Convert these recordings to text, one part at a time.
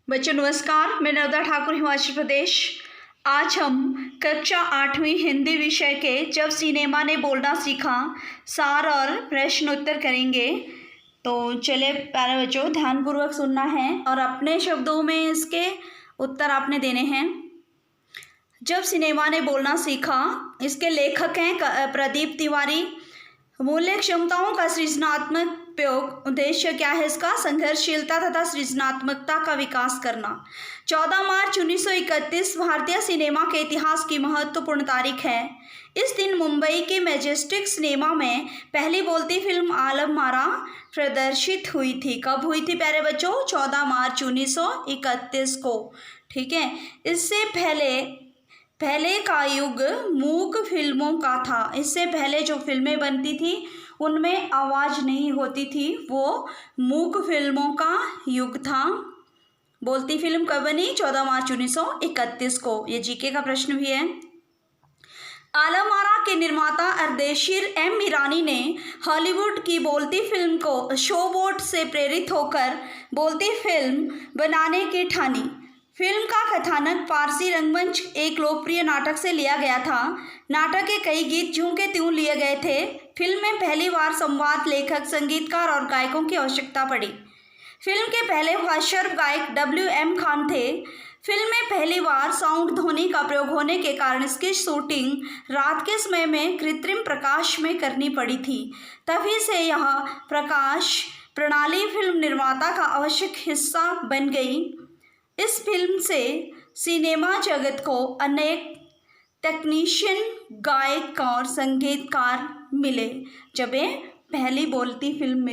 बच्चों नमस्कार, मैं नवदा ठाकुर हिमाचल प्रदेश। आज हम कक्षा 8वीं हिंदी विषय के जब सिनेमा ने बोलना सीखा सार और प्रश्न उत्तर करेंगे। तो चले प्यारे बच्चों, ध्यानपूर्वक सुनना है और अपने शब्दों में इसके उत्तर आपने देने हैं। जब सिनेमा ने बोलना सीखा, इसके लेखक हैं प्रदीप तिवारी। मूल्य क्षमताओं का सृजनात्मक उपयोग, उद्देश्य क्या है इसका? संघर्षशीलता तथा सृजनात्मकता का विकास करना। 14 मार्च 1931 भारतीय सिनेमा के इतिहास की महत्वपूर्ण तारीख है। इस दिन मुंबई के मैजेस्टिक सिनेमा में पहली बोलती फिल्म आलम आरा प्रदर्शित हुई थी। कब हुई थी प्यारे बच्चों? 14 मार्च 1931 को। ठीक है, इससे पहले का युग मूक फिल्मों का था। इससे पहले जो फिल्में बनती थी उनमें आवाज़ नहीं होती थी, वो मूक फिल्मों का युग था। बोलती फिल्म कब बनी? 14 मार्च 1931 को। ये जीके का प्रश्न भी है। आलम आरा के निर्माता अर्देशीर एम ईरानी ने हॉलीवुड की बोलती फिल्म को शो बोट से प्रेरित होकर बोलती फिल्म बनाने की ठानी। फिल्म का कथानक पारसी रंगमंच एक लोकप्रिय नाटक से लिया गया था। नाटक के कई गीत ज्यों के त्यों लिए गए थे। फिल्म में पहली बार संवाद लेखक, संगीतकार और गायकों की आवश्यकता पड़ी। फिल्म के पहले भाष्य गायक W.M. खान थे। फिल्म में पहली बार साउंड ध्वनि का प्रयोग होने के कारण इसकी शूटिंग रात के समय में कृत्रिम प्रकाश में करनी पड़ी थी। तभी से यह प्रकाश प्रणाली फिल्म निर्माता का आवश्यक हिस्सा बन गई। इस फिल्म से सिनेमा जगत को अनेक टेक्नीशियन, गायक और संगीतकार मिले। जब ये पहली बोलती फिल्म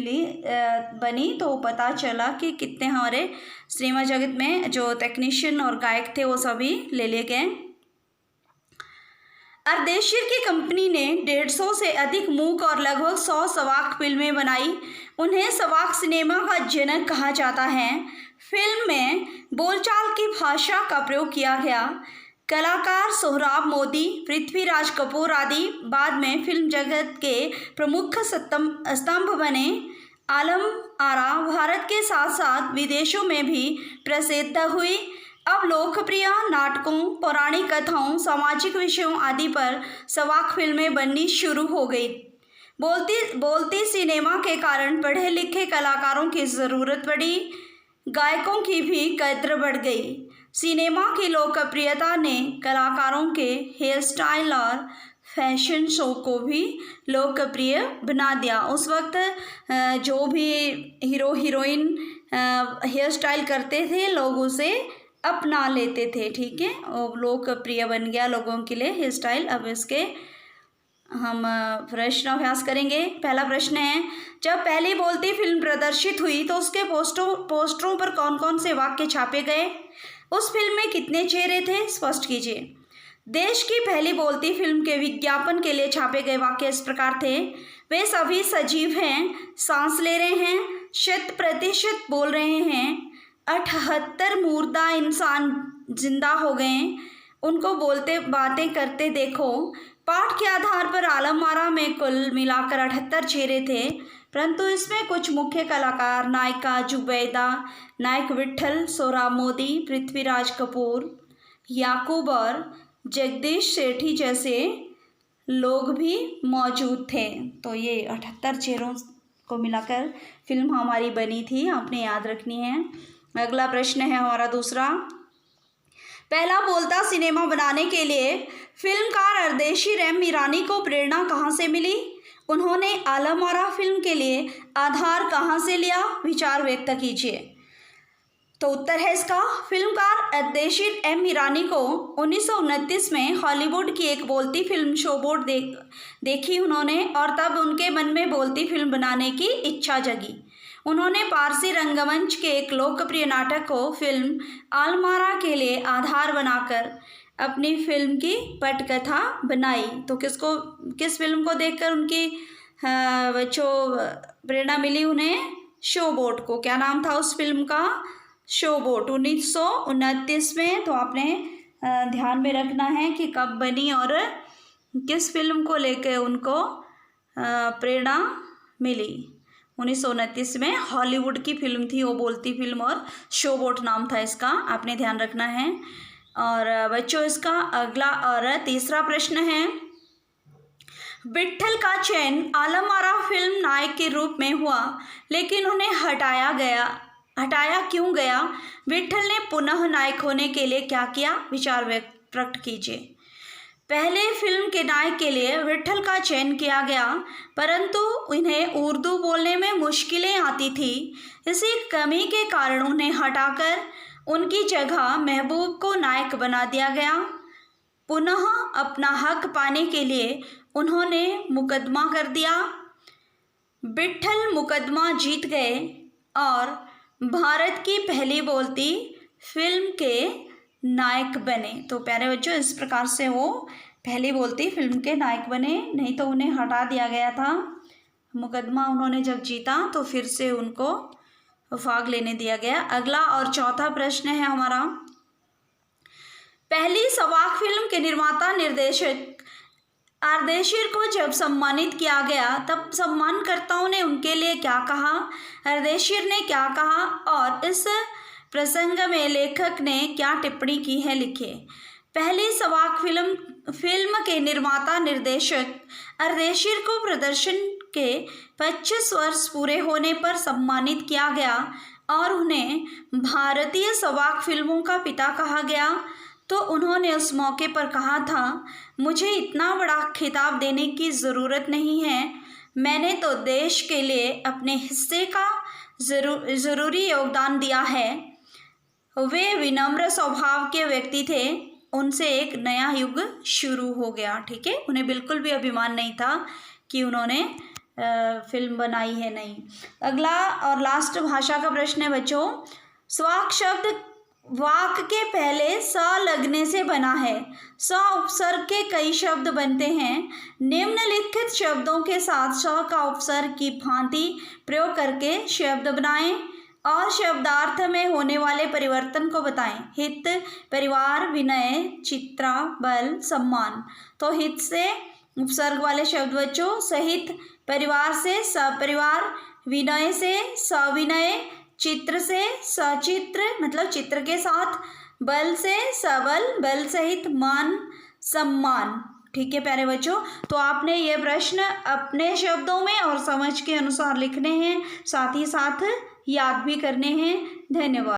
बनी तो पता चला कि कितने हमारे सिनेमा जगत में जो टेक्नीशियन और गायक थे वो सभी ले लिए गए। अर्देशीर की कंपनी ने 150 से अधिक मूक और लगभग 100 सवाक फिल्में बनाई। उन्हें सवाक सिनेमा का जनक कहा जाता है। फिल्म में बोलचाल की भाषा का प्रयोग किया गया। कलाकार सोहराब मोदी, पृथ्वीराज कपूर आदि बाद में फिल्म जगत के प्रमुख स्तंभ बने। आलम आरा भारत के साथ साथ विदेशों में भी प्रसिद्ध हुई। अब लोकप्रिय नाटकों, पौराणिक कथाओं, सामाजिक विषयों आदि पर सवाक फिल्में बननी शुरू हो गई। बोलती सिनेमा के कारण पढ़े लिखे कलाकारों की ज़रूरत पड़ी। गायकों की भी कद्र बढ़ गई। सिनेमा की लोकप्रियता ने कलाकारों के हेयर स्टाइल और फैशन शो को भी लोकप्रिय बना दिया। उस वक्त जो भी हीरो हीरोइन हेयर स्टाइल करते थे, लोग उसे अपना लेते थे। ठीक है, और लोकप्रिय बन गया लोगों के लिए हेयर स्टाइल। अब इसके हम प्रश्न अभ्यास करेंगे। पहला प्रश्न है, जब पहली बोलती फिल्म प्रदर्शित हुई तो उसके पोस्टरों पर कौन कौन से वाक्य छापे गए? उस फिल्म में कितने चेहरे थे? स्पष्ट कीजिए। देश की पहली बोलती फिल्म के विज्ञापन के लिए छापे गए वाक्य इस प्रकार थे: वे सभी सजीव हैं, सांस ले रहे हैं, 100% बोल रहे हैं, 78 मुर्दा इंसान जिंदा हो गए, उनको बोलते बातें करते देखो। पाठ के आधार पर आलम आरा में कुल मिलाकर 78 चेहरे थे, परंतु इसमें कुछ मुख्य कलाकार नायिका जुबैदा, नायक विट्ठल, सोहराब मोदी, पृथ्वीराज कपूर, याकूब और जगदीश सेठी जैसे लोग भी मौजूद थे। तो ये 78 चेहरों को मिलाकर फिल्म हमारी बनी थी, आपने याद रखनी है। अगला प्रश्न है हमारा दूसरा, पहला बोलता सिनेमा बनाने के लिए फिल्मकार अर्देशीर एम ईरानी को प्रेरणा कहाँ से मिली? उन्होंने आलम आरा फिल्म के लिए आधार कहाँ से लिया? विचार व्यक्त कीजिए। तो उत्तर है इसका, फिल्मकार अर्देशीर एम ईरानी को 1929 में हॉलीवुड की एक बोलती फिल्म शो बोट देखी उन्होंने, और तब उनके मन में बोलती फिल्म बनाने की इच्छा जगी। उन्होंने पारसी रंगमंच के एक लोकप्रिय नाटक को फिल्म आलम आरा के लिए आधार बनाकर अपनी फिल्म की पटकथा बनाई। तो किस फिल्म को देखकर उनकी बच्चों प्रेरणा मिली उन्हें? शो बोट को। क्या नाम था उस फिल्म का? Show boat. 1929 में। तो आपने ध्यान में रखना है कि कब बनी और किस फिल्म को लेकर उनको प्रेरणा मिली। 1929 में हॉलीवुड की फिल्म थी, वो बोलती फिल्म, और शो बोट नाम था इसका, आपने ध्यान रखना है। और बच्चों इसका अगला और तीसरा प्रश्न है, विट्ठल का चयन आलम आरा फिल्म नायक के रूप में हुआ, लेकिन उन्हें हटाया क्यों गया? विट्ठल ने पुनः नायक होने के लिए क्या किया? विचार प्रकट कीजिए। पहले फिल्म के नायक के लिए विट्ठल का चयन किया गया, परंतु उन्हें उर्दू बोलने में मुश्किलें आती थी। इसी कमी के कारण उन्हें हटाकर उनकी जगह महबूब को नायक बना दिया गया। पुनः अपना हक पाने के लिए उन्होंने मुकदमा कर दिया। विट्ठल मुकदमा जीत गए और भारत की पहली बोलती फिल्म के नायक बने। तो प्यारे बच्चों, इस प्रकार से वो पहली बोलती फिल्म के नायक बने, नहीं तो उन्हें हटा दिया गया था। मुकदमा उन्होंने जब जीता तो फिर से उनको भाग लेने दिया गया। अगला और चौथा प्रश्न है हमारा, पहली सवाक फिल्म के निर्माता निर्देशक अर्देशीर को जब सम्मानित किया गया तब सम्मानकर्ताओं ने उनके लिए क्या कहा? अर्देशीर ने क्या कहा और इस प्रसंग में लेखक ने क्या टिप्पणी की है, लिखिए। पहली सवाक फिल्म के निर्माता निर्देशक अर्देशीर को प्रदर्शन के 25 वर्ष पूरे होने पर सम्मानित किया गया और उन्हें भारतीय सवाक फिल्मों का पिता कहा गया। तो उन्होंने उस मौके पर कहा था, मुझे इतना बड़ा खिताब देने की ज़रूरत नहीं है, मैंने तो देश के लिए अपने हिस्से का ज़रूरी योगदान दिया है। वे विनम्र स्वभाव के व्यक्ति थे, उनसे एक नया युग शुरू हो गया। ठीक है, उन्हें बिल्कुल भी अभिमान नहीं था कि उन्होंने फिल्म बनाई है, नहीं। अगला और लास्ट भाषा का प्रश्न है बच्चों, स्वाक शब्द वाक के पहले स लगने से बना है। स उपसर्ग के कई शब्द बनते हैं। निम्नलिखित शब्दों के साथ स का उपसर्ग की भांति प्रयोग करके शब्द बनाएं और शब्दार्थ में होने वाले परिवर्तन को बताएं। हित, परिवार, विनय, चित्रा, बल, सम्मान। तो हित से उपसर्ग वाले शब्द बच्चों सहित, परिवार से सपरिवार, विनय से सविनय, चित्र से सचित्र मतलब चित्र के साथ, बल से सबल, बल सहित, मान सम्मान। ठीक है प्यारे बच्चों, तो आपने ये प्रश्न अपने शब्दों में और समझ के अनुसार लिखने हैं, साथ ही साथ याद भी करने हैं। धन्यवाद।